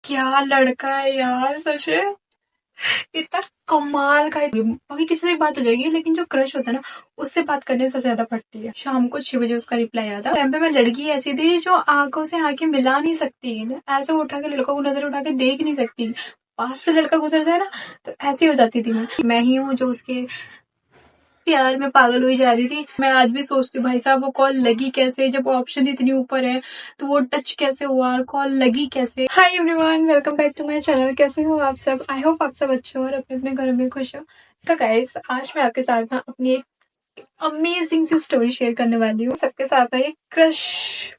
क्या लड़का है यार, सच में इतना कमाल का है। बाकी किसी से बात हो जाएगी, लेकिन जो क्रश होता है ना, उससे बात करने में सबसे ज्यादा पड़ती है। शाम को 6 बजे उसका रिप्लाई आया था। टाइम पे मैं लड़की ऐसी थी जो आंखों से आंखें मिला नहीं सकती, ऐसे उठा के लड़कों को नजर उठा के देख नहीं सकती। पास से लड़का गुजर जाए ना, तो ऐसी हो जाती थी। मैं ही हूँ जो उसके प्यार में पागल हुई जा रही थी। मैं आज भी सोचती हूँ भाई साहब वो कॉल लगी कैसे, जब ऑप्शन इतनी ऊपर है तो वो टच कैसे हुआ और कॉल लगी कैसे। Hi everyone, welcome back to my channel. कैसे हो आप सब? आई होप आप सब अच्छे हो और अपने अपने घरों में खुश हो। सो गाइस, आज मैं आपके साथ ना अपनी एक अमेजिंग सी स्टोरी शेयर करने वाली हूँ। सबके साथ ना एक क्रश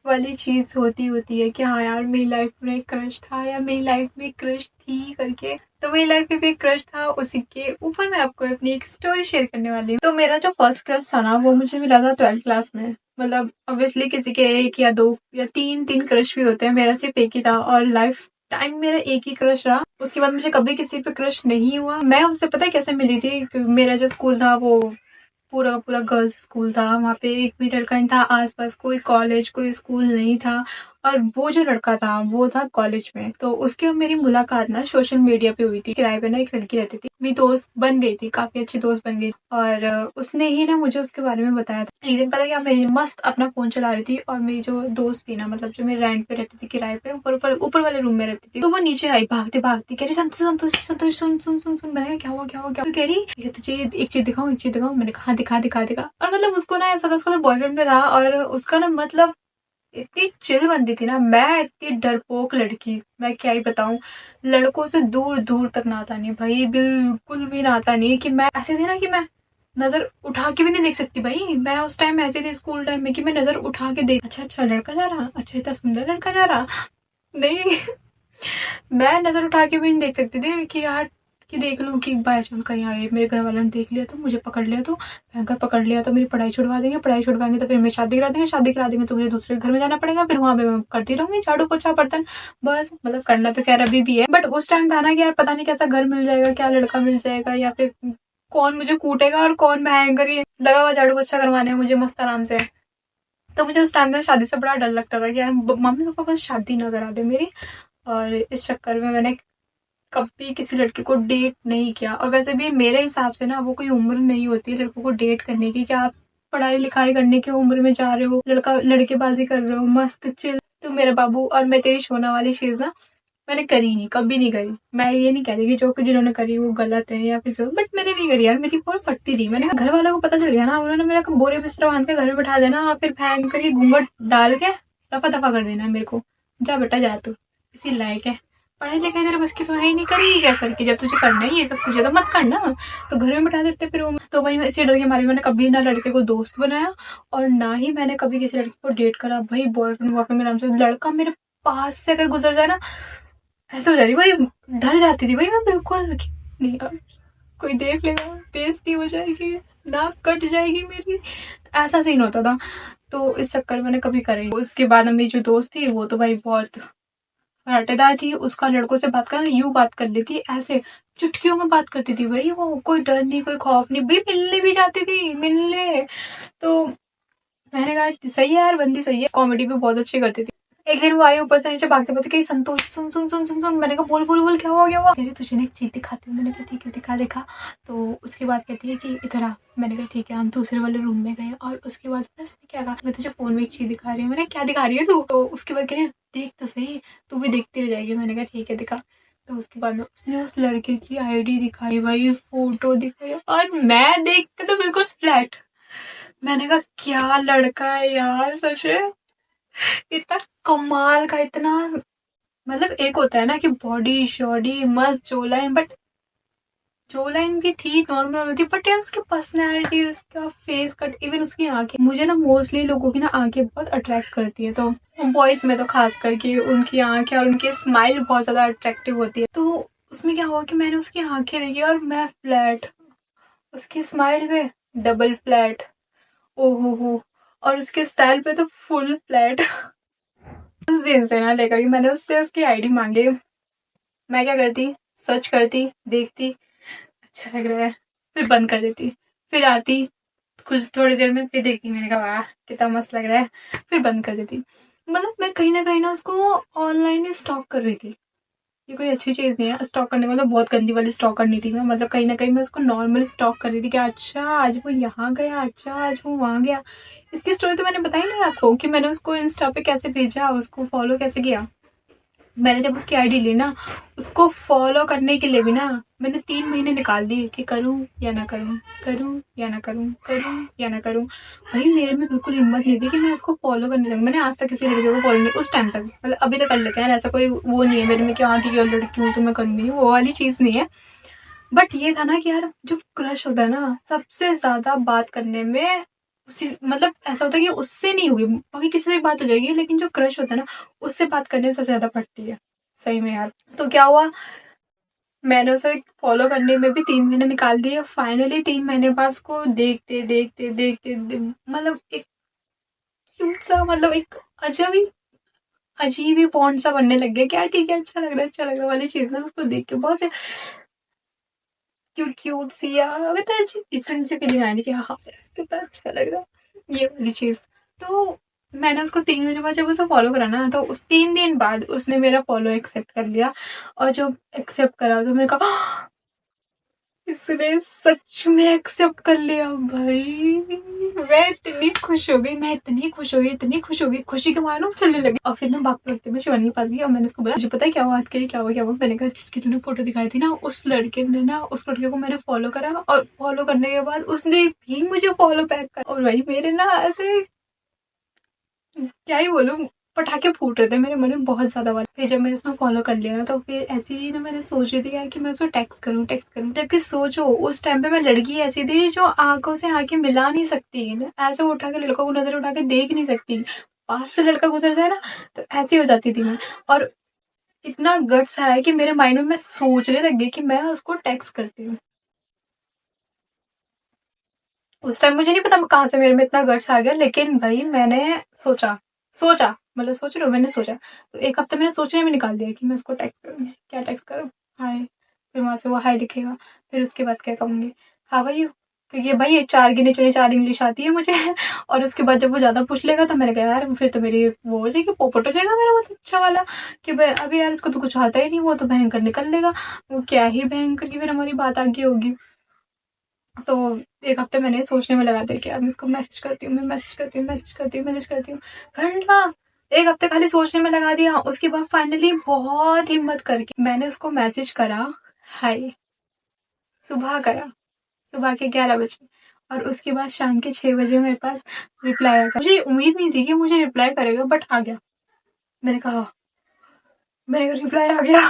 वाली चीज होती है कि हाँ यार, मेरी लाइफ में एक क्रश था या मेरी लाइफ में क्रश थी करके। तो मेरी लाइफ में भी एक क्रश था, उसी के ऊपर मैं आपको अपनी एक स्टोरी शेयर करने वाली हूँ। तो मेरा जो फर्स्ट क्रश था ना, वो मुझे मिला था 12th क्लास में। मतलब ऑब्वियसली किसी के एक या दो या तीन तीन क्रश भी होते हैं, मेरा सिर्फ एक ही था और लाइफ टाइम मेरा एक ही क्रश रहा। उसके बाद मुझे कभी किसी पे क्रश नहीं हुआ। मैं उससे पता है कैसे मिली थी, क्योंकि मेरा जो स्कूल था वो पूरा पूरा गर्ल्स स्कूल था। वहाँ पे एक भी लड़का नहीं था, आसपास कोई कॉलेज कोई स्कूल नहीं था। और वो जो लड़का था वो था कॉलेज में। तो उसके और मेरी मुलाकात ना सोशल मीडिया पे हुई थी। किराए पे ना एक लड़की रहती थी, मेरी दोस्त बन गई थी, काफी अच्छी दोस्त बन गई। और उसने ही ना मुझे उसके बारे में बताया था। एक दिन पता क्या, मैं मस्त अपना फोन चला रही थी और मेरी जो दोस्त थी ना, मतलब जो मेरे रेंट पे रहती थी किराए पे, ऊपर ऊपर ऊपर वाले रूम में रहती थी, तो वो नीचे आई भागते भागती, कह रही संतोष संतोष संतोष सुन सुन सुन सुन। मैंने कहा क्या हुआ क्या हुआ क्या हुआ? तो कह रही ये तुझे एक चीज दिखाऊं एक चीज दिखाऊं। मैंने कहा हाँ, दिखा दिखा दिखा। और मतलब उसको ना ऐसा था, उसका तो बॉयफ्रेंड में था और उसका ना मतलब इतनी चिल बनती थी ना। मैं इतनी डरपोक लड़की, मैं क्या ही बताऊं। लड़कों से दूर दूर तक नाता नहीं भाई, बिल्कुल भी नाता नहीं। कि मैं ऐसी थी ना कि मैं नजर उठा के भी नहीं देख सकती भाई। मैं उस टाइम ऐसी थी स्कूल टाइम में कि मैं नजर उठा के देख, अच्छा अच्छा लड़का जा रहा, अच्छा इतना सुंदर लड़का जा रहा, नहीं। मैं नजर उठा के भी नहीं देख सकती थी कि यार, कि देख लूं कि बाय चांस कहीं आए, मेरे घर वालों ने देख लिया तो, मुझे पकड़ लिया तो, भयंकर पकड़ लिया तो मेरी पढ़ाई छुड़वा देंगे, पढ़ाई छुड़वाएंगे तो फिर मेरी शादी करा देंगे, शादी करा देंगे तो मुझे दूसरे घर में जाना पड़ेगा, फिर वहां पे मैं करती रहूंगी झाड़ू पोछा बर्तन। बस मतलब करना तो खैर अभी भी है, बट उस टाइम था ना कि यार पता नहीं कैसा घर मिल जाएगा, क्या लड़का मिल जाएगा, या फिर कौन मुझे कूटेगा और कौन भयंकर ही लगा हुआ झाड़ू पोछा करवाने मुझे मस्त आराम से। तो मुझे उस टाइम में शादी से बड़ा डर लगता था कि यार मम्मी पापा बस शादी ना करा दे मेरी। और इस चक्कर में मैंने कभी किसी लड़के को डेट नहीं किया। और वैसे भी मेरे हिसाब से ना वो कोई उम्र नहीं होती लड़कों को डेट करने की, क्या आप पढ़ाई लिखाई करने की उम्र में जा रहे हो, लड़का लड़केबाजी कर रहे हो मस्त चिल। तो मेरा बाबू और मैं तेरी सोना वाली चीज ना मैंने करी नहीं, कभी नहीं करी। मैं ये नहीं कह रही कि जो जिन्होंने करी वो गलत है या फिर, बट मैंने नहीं करी यार, मेरी बहुत फटती थी। मैंने घर वालों को पता चल गया ना, उन्होंने मेरा बोरे बिस्तर बांध के घर में बैठा देना और फिर फैन करके घूंघट डाल के रफा दफा कर देना मेरे को, जा बेटा जा, तू इसी लायक है, पढ़ाई लिखाई तेरे बस की तो है ही नहीं, करेगी क्या करके, जब तुझे करना ही ये सब कुछ है तो मत करना। तो घर में बैठा देते फिर वो। तो वही इसी डर के मारे मैंने कभी ना लड़के को दोस्त बनाया और ना ही मैंने कभी किसी लड़के को डेट करा भाई। बॉयफ्रेंड बॉयफ्रेंड के नाम से लड़का मेरे पास से अगर गुजर जाए ना, ऐसे हो जा रही भाई, डर जाती थी भाई मैं बिल्कुल कि नहीं यार, कोई देख लेगा, बेइज्जती हो जाएगी, नाक कट जाएगी मेरी, ऐसा सीन होता था। तो इस चक्कर में मैंने कभी करे। उसके बाद मेरी जो दोस्त थी वो तो भाई बहुत फराटेदार थी। उसका लड़कों से बात करना यूं बात कर लेती, ऐसे चुटकियों में बात करती थी भाई वो, कोई डर नहीं कोई खौफ नहीं भाई। मिलने भी जाती थी मिलने। तो मैंने कहा सही है यार, बंदी सही है, कॉमेडी भी बहुत अच्छी करती थी। एक दिन वो आई ऊपर से नीचे भागते भागते, कही संतोष सुन सुन सुन सुन सुन। मैंने कहा बोल बोल बोल क्या हुआ क्या हुआ? कह रही तुझे ना एक चीज दिखाती हूँ। मैंने कहा ठीक है दिखा दिखा। तो उसके बाद कहती है कि इधर आ। मैंने कहा ठीक है। हम दूसरे वाले रूम में गए और उसके बाद उसने क्या कहा, मैं तुझे फोन में एक चीज दिखा रही हूँ। मैंने क्या दिखा रही है तू? तो उसके बाद कह रही देख तो सही, तू भी देखती रह जाएगी। मैंने कहा ठीक है दिखा। तो उसके बाद में उसने उस लड़के की आईडी दिखाई भाई, फोटो दिखाई और मैं देख के तो बिल्कुल फ्लैट। मैंने कहा क्या लड़का है यार, सच में इतना कमाल का, इतना मतलब एक होता है ना कि बॉडी शॉडी मस्त जो लाइन, बट जो लाइन भी थी नॉर्मल होती, बट यार उसकी पर्सनैलिटी, उसका फेस कट, इवन उसकी आंखें, मुझे ना मोस्टली लोगों की ना आंखें बहुत अट्रैक्ट करती है। तो बॉयज में तो खास करके उनकी आंखें और उनकी स्माइल बहुत ज्यादा अट्रैक्टिव होती है। तो उसमें क्या हुआ कि मैंने उसकी आंखें देखी और मैं फ्लैट, उसकी स्माइल पे डबल फ्लैट, ओ हो, और उसके स्टाइल पे तो फुल फ्लैट। उस दिन से ना लेकर के मैंने उससे उसकी आईडी मांगी। मैं क्या करती, सर्च करती, देखती, अच्छा लग रहा है, फिर बंद कर देती। फिर आती कुछ थोड़ी देर में, फिर देखती, मैंने कहा वाह कितना मस्त लग रहा है, फिर बंद कर देती। मतलब मैं कहीं ना उसको ऑनलाइन ही स्टॉक कर रही थी। ये कोई अच्छी चीज नहीं है। स्टॉक करने को तो बहुत गंदी वाली स्टॉक करनी थी मैं, मतलब कहीं ना कहीं मैं उसको नॉर्मल स्टॉक कर रही थी कि अच्छा आज वो यहाँ गया, अच्छा आज वो वहाँ गया। इसकी स्टोरी तो मैंने बताई नहीं आपको कि मैंने उसको इंस्टा पे कैसे भेजा, उसको फॉलो कैसे किया। मैंने जब उसकी आईडी ली ना, उसको फॉलो करने के लिए भी ना मैंने 3 महीने निकाल दिए कि करूं या ना करूं, करूं या ना करूं, करूं या ना करूं। भाई मेरे में बिल्कुल हिम्मत नहीं थी कि मैं इसको फॉलो करने जाऊंगी। मैंने आज तक किसी लड़के को फॉलो नहीं, उस टाइम तक, मतलब अभी तो कर लेते हैं, ऐसा कोई वो नहीं है मेरे में कि हाँ ठीक है लड़की हूँ तो मैं करूंगी नहीं, वो वाली चीज नहीं है। बट ये था ना कि यार जो क्रश होता है ना, सबसे ज्यादा बात करने में उसी, मतलब ऐसा होता है कि उससे नहीं हुई, बाकी किसी से भी बात हो जाएगी, लेकिन जो क्रश होता है ना उससे बात करने में सबसे ज्यादा पड़ती है। सही में यार। तो क्या हुआ, मैंने उसे फॉलो करने में भी 3 महीने निकाल दिए। फाइनली 3 महीने बाद उसको देखते देखते देखते मतलब एक क्यूट सा, मतलब एक अजब ही अजीब ही बॉन्ड सा बनने लग गया कि यार ठीक है अच्छा लग रहा है, अच्छा लग रहा है वाली चीज ना, उसको देख के बहुत क्यूट क्यूट सी यार, अगर तो अजीब डिफरेंट सी फीलिंग आई कि हाँ यार कितना अच्छा लग रहा है ये वाली चीज। तो मैंने उसको 3 महीने बाद जब उसे फॉलो करा ना, तो उस 3 दिन बाद उसने मेरा फॉलो एक्सेप्ट कर लिया। और जब एक्सेप्ट करा तो मैंने कहा इसने सच में एक्सेप्ट कर लिया भाई। मैं इतनी खुश हो गई, मैं इतनी खुश हो गई, इतनी खुश हो गई, खुशी के मारे ना चलने लगी। और फिर मैं भागते भागते मैं शिवानी के पास गई और मैंने उसको बोला मुझे पता है क्या हुआ, आज के लिए क्या हुआ क्या हुआ। मैंने कहा जिसकी तूने फोटो दिखाई थी ना, उस लड़के ने ना, उस लड़के को मैंने फॉलो करा और फॉलो करने के बाद उसने भी मुझे फॉलो बैक करा। और भाई मेरे ना ऐसे क्या ही बोलूं, पटाखे फूट रहे थे मेरे मन में बहुत ज्यादा बात। फिर जब मैंने उसको फॉलो कर लिया ना, तो फिर ऐसे ही ना मैंने सोच रही थी यार कि मैं उसको टेक्स्ट करूं टेक्स्ट करूं। जबकि सोचो उस टाइम पे मैं लड़की ऐसी थी जो आंखों से आंखें मिला नहीं सकती, ऐसे उठा के लड़कों को नजर उठा के देख नहीं सकती, पास से लड़का गुजर जाए ना तो ऐसी हो जाती थी मैं। और इतना गट्स आया कि मेरे माइंड में मैं सोचने लग गई कि मैं उसको टेक्स्ट करती हूँ। उस टाइम मुझे नहीं पता कहाँ से मेरे में इतना गट्स आ गया, लेकिन भाई मैंने सोचा सोचा मतलब सोच रहे हो, मैंने सोचा। तो एक हफ्ते मैंने सोचने में निकाल दिया कि मैं उसको टेक्स्ट करूंगी, क्या टेक्स्ट करूँ, हाय। फिर वहां से वो हाय लिखेगा, फिर उसके बाद क्या कहूंगी, हाँ भाई, क्योंकि भाई ये 4 गिने चुने 4 इंग्लिश आती है मुझे और उसके बाद जब वो ज्यादा पूछ लेगा तो मैंने कहा यार फिर तो मेरी वो हो जाएगी, पोपट हो जाएगा मेरा, मतलब अच्छा वाला कि भाई अभी यार इसको तो कुछ आता ही नहीं, वो तो भयंकर निकल लेगा, वो क्या ही भयंकर की फिर हमारी बात आगे होगी। तो एक हफ्ते मैंने सोचने में लगा दिया कि यार मैं इसको मैसेज करती हूँ, मैं मैसेज करती हूँ, मैसेज करती हूँ, मैसेज करती हूँ, घंटा एक हफ्ते खाली सोचने में लगा दिया। उसके बाद फाइनली बहुत हिम्मत करके मैंने उसको मैसेज करा, हाय। सुबह करा, सुबह के 11 बजे। और उसके बाद शाम के 6 बजे मेरे पास रिप्लाई आया था। मुझे उम्मीद नहीं थी कि मुझे रिप्लाई करेगा, बट आ गया। मैंने कहा मैंने कहा रिप्लाई आ गया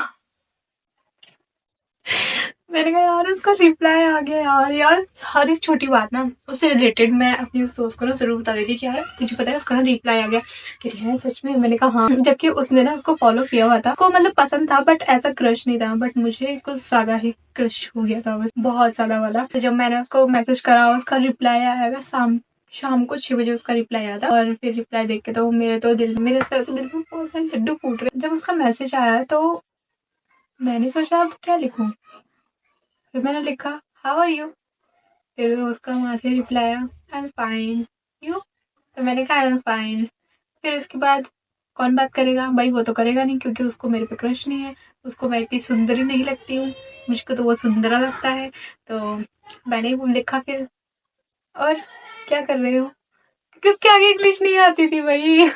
मैंने कहा यार उसका रिप्लाई आ गया यार। यार हर एक छोटी बात ना उससे रिलेटेड मैं अपनी उस दोस्त को ना जरूर बता देती कि यार तुझे पता है उसका ना रिप्लाई आ गया, कह रही है सच में। मैंने कहा हाँ, जबकि उसने ना उसको फॉलो किया हुआ था, उसको मतलब पसंद था बट ऐसा क्रश नहीं था, बट मुझे कुछ ज्यादा ही क्रश हो गया था बस, बहुत ज्यादा वाला। तो जब मैंने उसको मैसेज करा उसका रिप्लाई आएगा शाम को 6 बजे उसका रिप्लाई आया था। और फिर रिप्लाई देख के तो मेरे सर तो दिल में बहुत सारे लड्डू फूट रहे। जब उसका मैसेज आया तो मैंने सोचा अब क्या लिखूं, फिर मैंने लिखा हाउ आर यू। फिर उसका वहां से रिप्लाई आया आई एम फाइन, यू। तो मैंने कहा आई एम फाइन। फिर उसके बाद कौन बात करेगा भाई, वो तो करेगा नहीं क्योंकि उसको मेरे पे क्रश नहीं है, उसको मैं इतनी सुंदरी नहीं लगती हूँ, मुझको तो वो सुंदरा लगता है। तो मैंने वो लिखा फिर, और क्या कर रहे हो, किसके आगे इंग्लिश नहीं आती थी भाई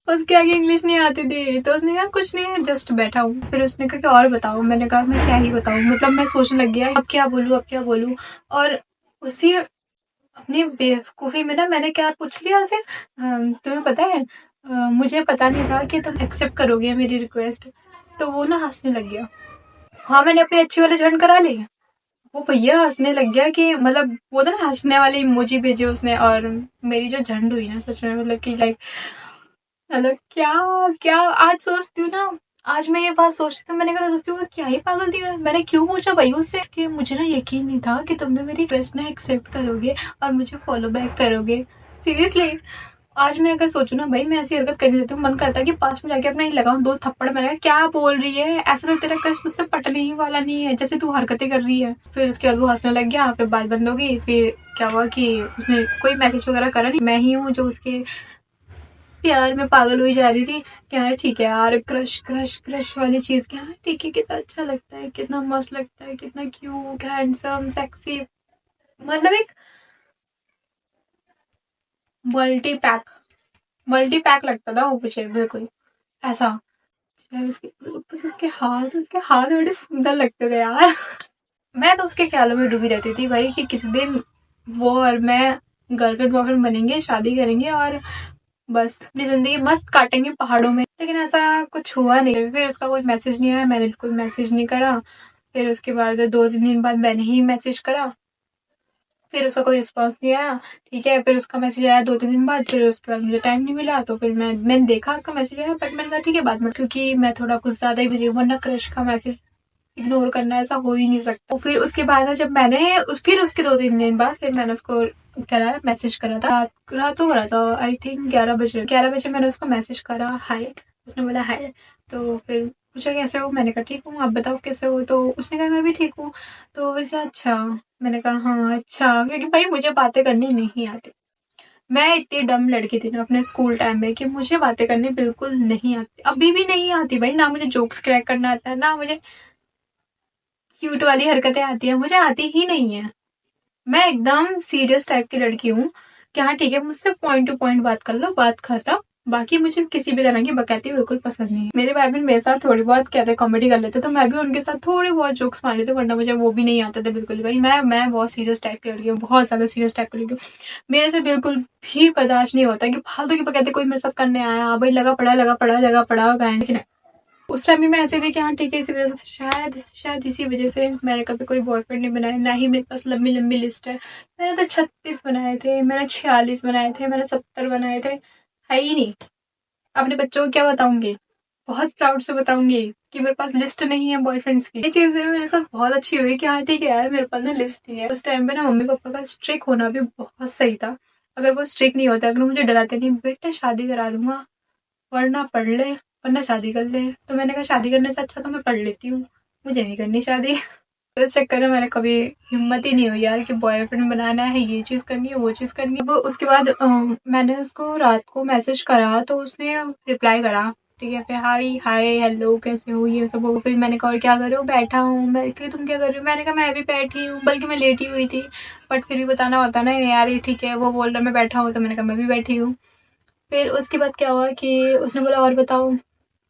उसके आगे इंग्लिश नहीं आती थी। तो उसने कहा कुछ नहीं है जस्ट बैठा हूँ। फिर उसने कहा कि और बताओ। मैंने कहा मैं क्या ही बताऊँ, मतलब मैं सोचने लग गया अब क्या बोलूँ अब क्या बोलूँ। और उसी अपनी बेवकूफी में ना मैंने क्या पूछ लिया उसे, तुम्हें पता है मुझे पता नहीं था कि तुम एक्सेप्ट करोगे मेरी रिक्वेस्ट। तो वो ना हंसने लग गया। हाँ मैंने अपनी अच्छी वाली झंड करा ली। वो भैया हंसने लग गया कि मतलब वो तो ना हंसने वाली इमोजी भेजे उसने, और मेरी जो झंड हुई ना सच में, मतलब कि लाइक, मतलब क्या क्या आज सोचती हूँ ना, आज मैं ये बात सोचती हूँ, मैंने कहा सोचती हूँ क्या ही पागल थी मैं। मैंने क्यों पूछा भाई उससे कि मुझे ना यकीन नहीं था कि तुमने मेरी रिक्वेस्ट ना एक्सेप्ट करोगे और मुझे फॉलो बैक करोगे। सीरियसली आज मैं अगर सोचूं ना भाई, मैं ऐसी हरकत करनी देती हूँ, मन करता है कि पास में जाके अपना ही लगाऊं 2 थप्पड़। मैंने कहा क्या बोल रही है, ऐसा तो तेरा क्रश तुझसे पटने ही वाला नहीं है जैसे तू हरकतें कर रही है। फिर उसके बाद वो हंसने लग गया, फिर बात बंद हो गई। फिर क्या हुआ कि उसने कोई मैसेज वगैरह करा नहीं, मैं ही हूँ जो उसके प्यार में पागल हुई जा रही थी। क्या है ठीक है यार, क्रश क्रश क्रश वाली चीज क्या है, ठीक है, कितना अच्छा लगता है, कितना मस्त लगता है, कितना क्यूट हैंडसम सेक्सी, मतलब एक मल्टी पैक, मल्टी पैक लगता था वो मुझे बिल्कुल ऐसा। उसके हाथ बड़े सुंदर लगते थे यार। मैं तो उसके ख्यालों में डूबी रहती थी भाई कि किसी दिन वो और मैं गर्लफ्रेंड बॉयफ्रेंड बनेंगे, शादी करेंगे और बस अपनी जिंदगी मस्त काटेंगे पहाड़ों में। लेकिन ऐसा कुछ हुआ नहीं। फिर उसका कोई मैसेज नहीं आया, मैंने कोई मैसेज नहीं करा। फिर उसके बाद 2-3 दिन बाद मैंने ही मैसेज करा, फिर उसका कोई रिस्पॉन्स नहीं आया। ठीक है, फिर उसका मैसेज आया 2-3 दिन बाद, फिर उसके बाद मुझे टाइम नहीं मिला, तो फिर मैंने देखा उसका मैसेज आया, बट मैंने कहा ठीक है बाद में, क्योंकि मैं थोड़ा कुछ ज्यादा ही बिजी हूँ, वरना क्रश का मैसेज इग्नोर करना ऐसा हो ही नहीं सकता। तो फिर उसके बाद ना जब मैंने फिर उसके 2-3 दिन बाद फिर मैंने उसको करा, मैसेज करा था, रात को करा था, आई थिंक 11 बजे मैंने उसको मैसेज करा हाय। उसने बोला हाय, तो फिर पूछा कैसे हो, मैंने कहा ठीक हूँ, आप बताओ कैसे हो, तो उसने कहा मैं भी ठीक हूँ। तो वो कहा अच्छा, मैंने कहा हाँ अच्छा, क्योंकि भाई मुझे बातें करनी नहीं आती। मैं इतनी डम लड़की थी ना अपने स्कूल टाइम में कि मुझे बातें करनी बिल्कुल नहीं आती, अभी भी नहीं आती भाई। ना मुझे जोक्स क्रैक करना आता है, ना मुझे क्यूट वाली हरकतें आती है, मुझे आती ही नहीं है। मैं एकदम सीरियस टाइप की लड़की हूँ कि हाँ ठीक है, मुझसे पॉइंट टू पॉइंट बात कर लो, बात खत्म। बाकी मुझे किसी भी तरह की बकैती बिल्कुल पसंद नहीं है। मेरे भाई बहन मेरे साथ थोड़ी बहुत कहते कॉमेडी कर लेते, तो मैं भी उनके साथ थोड़ी बहुत जोक्स मार लेती, वरना मुझे वो भी नहीं आते थे बिल्कुल भाई। मैं बहुत सीरियस टाइप की लड़की हूँ, बहुत ज्यादा सीरियस टाइप की लड़की हूँ। मेरे से बिल्कुल भी बर्दाश्त नहीं होता कि फालतू की बकैती कोई मेरे साथ करने आया, हाँ भाई लगा पड़ा लगा पड़ा लगा पड़ा बैंक। उस टाइम भी मैं ऐसे थी कि हाँ ठीक है, इसी वजह से शायद इसी वजह से मैंने कभी कोई बॉयफ्रेंड नहीं बनाया, ना ही मेरे पास लंबी लंबी लिस्ट है। मैंने तो 36 बनाए थे, मैंने 46 बनाए थे, मैंने 70 बनाए थे, है ही नहीं। अपने बच्चों को क्या बताऊंगी, बहुत प्राउड से बताऊंगी कि मेरे पास लिस्ट नहीं है बॉयफ्रेंड्स की। ये चीजें मेरे साथ बहुत अच्छी हुई कि हाँ ठीक है यार, मेरे पास ना लिस्ट नहीं है। उस टाइम पे ना मम्मी पापा का स्ट्रिक होना भी बहुत सही था। अगर वो स्ट्रिक नहीं होता, अगर मुझे डराते नहीं बेटा शादी करा दूंगा, वरना पढ़ ले, वरना शादी कर ले, तो मैंने कहा शादी करने से अच्छा तो मैं पढ़ लेती हूँ, मुझे नहीं करनी शादी। तो इस चक्कर में मैंने कभी हिम्मत ही नहीं हुई यार कि बॉयफ्रेंड बनाना है, ये चीज करनी है, वो चीज करनी है। अब उसके बाद मैंने उसको रात को मैसेज करा, तो उसने रिप्लाई करा ठीक है, फिर हाय हाय हेलो कैसे हो ये सब हो। फिर मैंने कहा और क्या कर रहे हो, बैठा हूँ। मैं कि तुम क्या कर रही हो, मैंने कहा मैं भी बैठी हूँ, बल्कि मैं लेटी हुई थी, बट फिर भी बताना होता ना यार ये ठीक है, वो बोल रहा मैं बैठा हूँ, तो मैंने कहा मैं भी बैठी हूँ। फिर उसके बाद क्या हुआ कि उसने बोला और बताओ,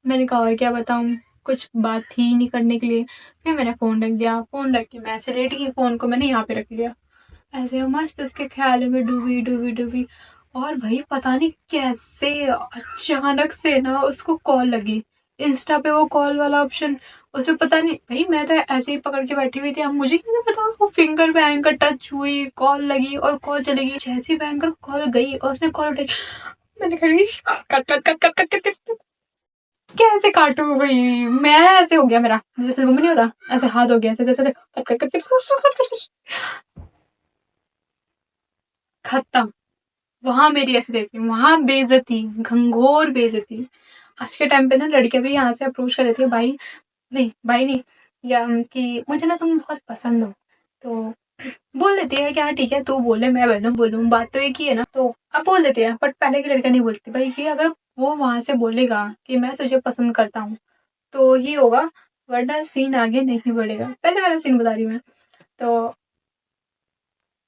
मैंने कहा और क्या बताऊं, कुछ बात थी ही नहीं करने के लिए। फिर मैंने फोन रख दिया, फोन रख के मैं ऐसे लेट गई, फोन को मैंने यहाँ पे रख लिया, ऐसे मस्त उसके ख्यालों में डूबी डूबी डूबी। और भाई पता नहीं कैसे अचानक से ना उसको कॉल लगी, इंस्टा पे वो कॉल वाला ऑप्शन, उसमें पता नहीं भाई, मैं तो ऐसे ही पकड़ के बैठी हुई थी, अब मुझे क्या पता, वो फिंगर बैंक का टच हुई, कॉल लगी और कॉल चलेगी। जैसी बैंकर कॉल गई और उसने कॉल उठाई, मैंने कहा cut cut cut cut cut cut cut, कैसे काटू भाई। मैं ऐसे हो गया, मेरा जैसे फिल्मों में नहीं होता ऐसे हाथ हो गया, ऐसे जैसे कट कट कट कट, खत्म। वहां मेरी ऐसी रहती, वहां बेइज्जती, घंघोर बेइज्जती। आज के टाइम पे ना लड़कियां भी यहाँ से अप्रोच कर देती है, भाई नहीं, या कि मुझे ना तुम बहुत पसंद हो, तो बोल देती है कि हाँ ठीक है तू बोले मैं बोलूं, बात तो एक ही है ना, तो अब बोल देती है। बट पहले की लड़कियां नहीं बोलती भाई, कि अगर वो वहां से बोलेगा कि मैं तुझे पसंद करता हूँ तो ही होगा, वरना सीन आगे नहीं बढ़ेगा। पहले वाला सीन बता रही हूँ मैं। तो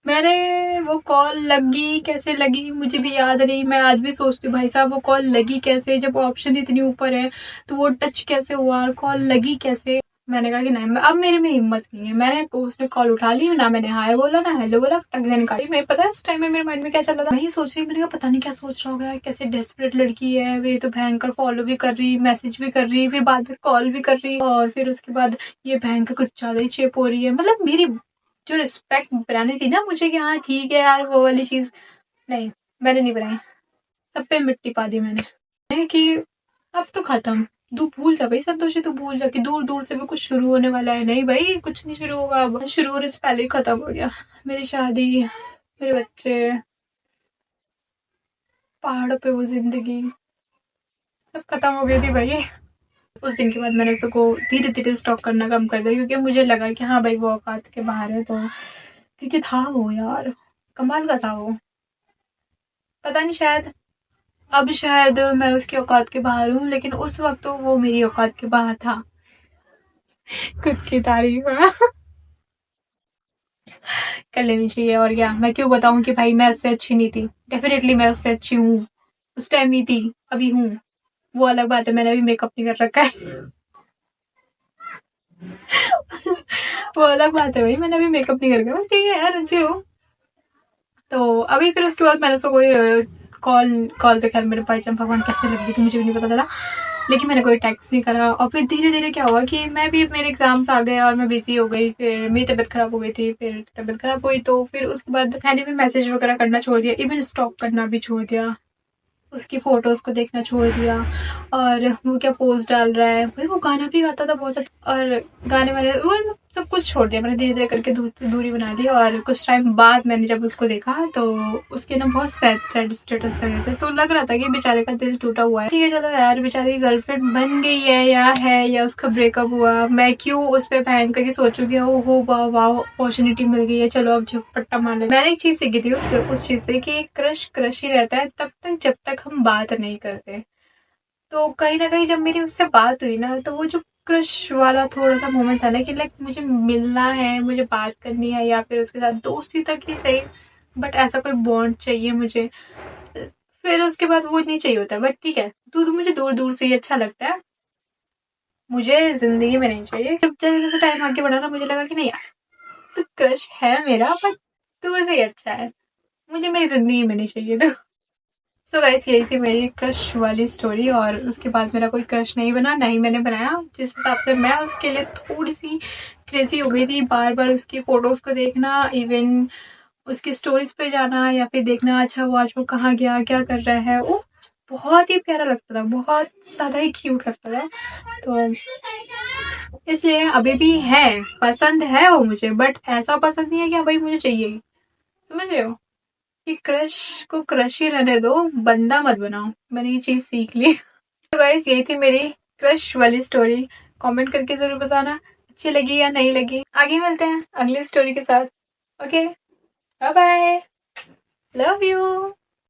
मैंने वो कॉल लगी कैसे लगी मुझे भी याद नहीं, मैं आज भी सोचती हूँ भाई साहब वो कॉल लगी कैसे, जब ऑप्शन इतनी ऊपर है तो वो टच कैसे हुआ और कॉल लगी कैसे। मैंने कहा कि नहीं, अब मेरे में हिम्मत नहीं है। उसने कॉल उठा ली ना, मैंने हाय बोला ना हेलो बोला, टक देने निकाली। मैं पता है उस टाइम में मेरे माइंड में क्या चल रहा था, वही सोच रही, मैंने कहा पता नहीं क्या सोच रहा होगा यार, कैसे डेस्परेट लड़की है वे, तो भयंकर फॉलो भी कर रही, मैसेज भी कर रही, फिर बाद में कॉल भी कर रही, और फिर उसके बाद ये भयंकर कुछ ज्यादा ही चेप हो रही है। मतलब मेरी जो रिस्पेक्ट बनानी थी ना मुझे कि हाँ ठीक है यार वो वाली चीज, नहीं मैंने नहीं बनाई, सब पे मिट्टी पा दी मैंने। है कि अब तो खत्म, तू भूल जा भाई संतोषी, तू भूल जा कि दूर दूर से भी कुछ शुरू होने वाला है। नहीं भाई कुछ नहीं शुरू होगा, अब शुरू होने से पहले ही खत्म हो गया। मेरी शादी, मेरे बच्चे, पहाड़ों पे वो जिंदगी, सब खत्म हो गई थी भाई। उस दिन के बाद मैंने उसको धीरे धीरे स्टॉक करना कम कर दिया, क्योंकि मुझे लगा कि हाँ भाई वो औकात के बाहर है, तो क्योंकि था वो यार, कमाल का था वो। पता नहीं शायद अब शायद मैं उसकी औकात के बाहर हूँ, लेकिन उस वक्त तो वो मेरी औकात के बाहर था। खुद की तारीफ कर लेनी चाहिए, और क्या। मैं क्यों बताऊं कि भाई मैं उससे अच्छी नहीं थी। डेफिनेटली मैं उससे अच्छी हूँ। उस टाइम नहीं थी, अभी हूँ। वो अलग बात है, मैंने अभी मेकअप नहीं कर रखा है। वो अलग बात है भाई, मैंने अभी मेकअप नहीं कर रखा है। ठीक है यार, अच्छी हो। तो अभी फिर उसके बाद मैंने उसको कोई कॉल कॉल तो खैर मेरे भाई जब भगवान कैसे लग गई थी मुझे भी नहीं पता चला। लेकिन मैंने कोई टैक्स नहीं करा, और फिर धीरे धीरे क्या हुआ कि मैं भी, मेरे एग्जाम्स आ गए और मैं बिजी हो गई। फिर मेरी तबीयत खराब हो गई थी, फिर तबीयत खराब हुई तो फिर उसके बाद मैंने भी मैसेज वगैरह करना छोड़ दिया, इवन स्टॉक करना भी छोड़ दिया। उसकी फोटोज को देखना छोड़ दिया। और वो क्या पोस्ट डाल रहा है, भाई वो गाना भी गाता था बहुत अच्छा। और गाने वाने वो सब कुछ छोड़ दिया मैंने, धीरे धीरे करके दूरी बना दी। और कुछ टाइम बाद मैंने जब उसको देखा तो उसके ना बहुत सैड सैड स्टेटस लगे थे, तो लग रहा था कि बेचारे का दिल टूटा हुआ है। ठीक है चलो यार, बेचारी की गर्लफ्रेंड बन गई है या उसका ब्रेकअप हुआ, मैं क्यों उस पर भयंकर की सोचूंगी। ओ हो वाह वाह, अपॉर्चुनिटी मिल गई है, चलो अब झपट्टा मार ले। मैंने एक चीज सीखी थी उस चीज से कि क्रश क्रश ही रहता है तब तक जब तक हम बात नहीं करते। तो कहीं ना कहीं जब मेरी उससे बात हुई ना, तो वो जो क्रश वाला थोड़ा सा मोमेंट था ना कि लाइक मुझे मिलना है, मुझे बात करनी है, या फिर उसके साथ दोस्ती तक ही सही, बट ऐसा कोई बॉन्ड चाहिए मुझे। फिर उसके बाद वो नहीं चाहिए होता, बट ठीक है, तू मुझे दूर दूर से ही अच्छा लगता है, मुझे जिंदगी में नहीं चाहिए। जब जैसे जैसे टाइम आगे बढ़ा ना, मुझे लगा कि नहीं यार, तो क्रश है मेरा, बट दूर से ही अच्छा है, मुझे मेरी जिंदगी में नहीं चाहिए। तो सो गाइस, यही थी मेरी क्रश वाली स्टोरी। और उसके बाद मेरा कोई क्रश नहीं बना, ना ही मैंने बनाया। जिस हिसाब से मैं उसके लिए थोड़ी सी क्रेजी हो गई थी, बार बार उसकी फोटोज को देखना, इवन उसकी स्टोरीज पे जाना, या फिर देखना अच्छा वो आज वो कहाँ गया, क्या कर रहा है, वो बहुत ही प्यारा लगता था, बहुत ज्यादा ही क्यूट लगता था। तो इसलिए अभी भी है, पसंद है वो मुझे, बट ऐसा पसंद नहीं है कि हाँ भाई मुझे चाहिए ही। समझ रहे हो कि क्रश को क्रश ही रहने दो, बंदा मत बनाओ। मैंने ये चीज सीख ली। तो गाइस, यही थी मेरी क्रश वाली स्टोरी। कमेंट करके जरूर बताना अच्छी लगी या नहीं लगी। आगे मिलते हैं अगली स्टोरी के साथ। Okay, bye bye, love you.